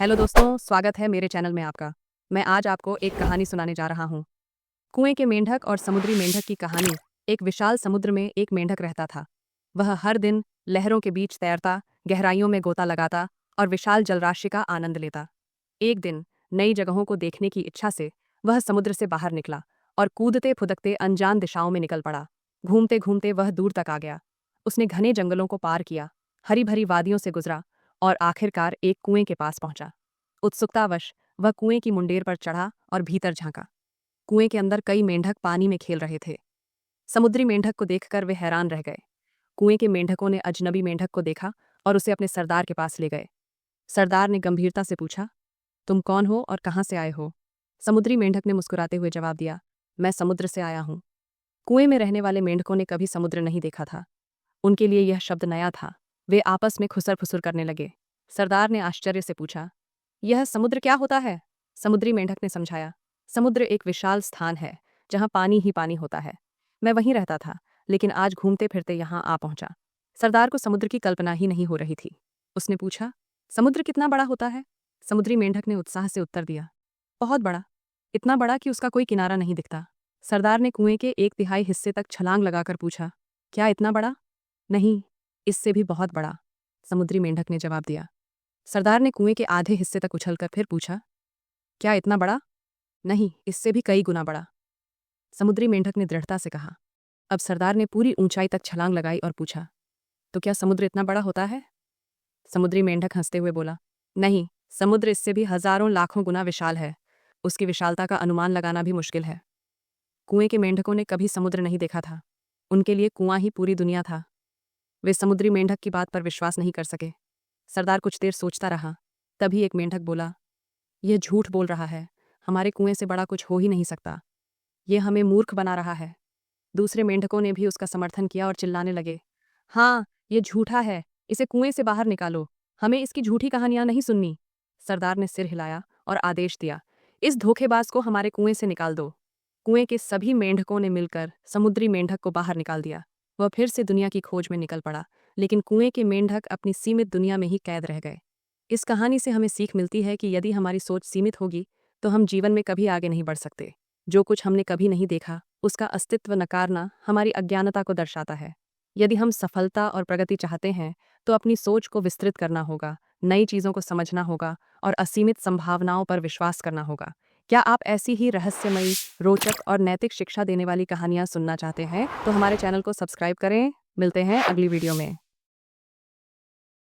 Hello दोस्तों, स्वागत है मेरे चैनल में आपका। मैं आज आपको एक कहानी सुनाने जा रहा हूँ। कुएं के मेंढक और समुद्री मेंढक की कहानी। एक विशाल समुद्र में एक मेंढक रहता था। वह हर दिन लहरों के बीच तैरता, गहराइयों में गोता लगाता और विशाल जलराशि का आनंद लेता। एक दिन नई जगहों को देखने की इच्छा से वह समुद्र से बाहर निकला और कूदते फुदकते अनजान दिशाओं में निकल पड़ा। घूमते घूमते वह दूर तक आ गया। उसने घने जंगलों को पार किया, हरी भरी वादियों से गुजरा और आखिरकार एक कुएं के पास पहुंचा। उत्सुकतावश वह कुएं की मुंडेर पर चढ़ा और भीतर झांका। कुएं के अंदर कई मेंढक पानी में खेल रहे थे। समुद्री मेंढक को देखकर वे हैरान रह गए। कुएं के मेंढकों ने अजनबी मेंढक को देखा और उसे अपने सरदार के पास ले गए। सरदार ने गंभीरता से पूछा, तुम कौन हो और कहाँ से आए हो? समुद्री मेंढक ने मुस्कुराते हुए जवाब दिया, मैं समुद्र से आया हूँ। कुएं में रहने वाले मेंढकों ने कभी समुद्र नहीं देखा था। उनके लिए यह शब्द नया था। वे आपस में खुसर फुसर करने लगे। सरदार ने आश्चर्य से पूछा, यह समुद्र क्या होता है? समुद्री मेंढक ने समझाया, समुद्र एक विशाल स्थान है जहाँ पानी ही पानी होता है। मैं वहीं रहता था, लेकिन आज घूमते फिरते यहाँ आ पहुंचा। सरदार को समुद्र की कल्पना ही नहीं हो रही थी। उसने पूछा, समुद्र कितना बड़ा होता है? समुद्री मेंढक ने उत्साह से उत्तर दिया, बहुत बड़ा, इतना बड़ा कि उसका कोई किनारा नहीं दिखता। सरदार ने कुएं के 1/3 हिस्से तक छलांग लगाकर पूछा, क्या इतना बड़ा? नहीं, इससे भी बहुत बड़ा, समुद्री मेंढक ने जवाब दिया। सरदार ने कुएं के आधे हिस्से तक उछलकर फिर पूछा, क्या इतना बड़ा? नहीं, इससे भी कई गुना बड़ा, समुद्री मेंढक ने दृढ़ता से कहा। अब सरदार ने पूरी ऊंचाई तक छलांग लगाई और पूछा, तो क्या समुद्र इतना बड़ा होता है? समुद्री मेंढक हंसते हुए बोला, नहीं, समुद्र इससे भी हजारों लाखों गुना विशाल है। उसकी विशालता का अनुमान लगाना भी मुश्किल है। कुएं के मेंढकों ने कभी समुद्र नहीं देखा था। उनके लिए कुआं ही पूरी दुनिया था। वे समुद्री मेंढक की बात पर विश्वास नहीं कर सके। सरदार कुछ देर सोचता रहा। तभी एक मेंढक बोला, यह झूठ बोल रहा है। हमारे कुएं से बड़ा कुछ हो ही नहीं सकता। यह हमें मूर्ख बना रहा है। दूसरे मेंढकों ने भी उसका समर्थन किया और चिल्लाने लगे, हाँ, यह झूठा है। इसे कुएं से बाहर निकालो। हमें इसकी झूठी कहानियां नहीं सुननी। सरदार ने सिर हिलाया और आदेश दिया, इस धोखेबाज को हमारे कुएं से निकाल दो। कुएं के सभी मेंढकों ने मिलकर समुद्री मेंढक को बाहर निकाल दिया। वह फिर से दुनिया की खोज में निकल पड़ा, लेकिन कुएं के मेंढक अपनी सीमित दुनिया में ही कैद रह गए। इस कहानी से हमें सीख मिलती है कि यदि हमारी सोच सीमित होगी तो हम जीवन में कभी आगे नहीं बढ़ सकते। जो कुछ हमने कभी नहीं देखा उसका अस्तित्व नकारना हमारी अज्ञानता को दर्शाता है। यदि हम सफलता और प्रगति चाहते हैं तो अपनी सोच को विस्तृत करना होगा, नई चीज़ों को समझना होगा और असीमित संभावनाओं पर विश्वास करना होगा। क्या आप ऐसी ही रहस्यमयी, रोचक और नैतिक शिक्षा देने वाली कहानियाँ सुनना चाहते हैं तो हमारे चैनल को सब्सक्राइब करें। मिलते हैं अगली वीडियो में।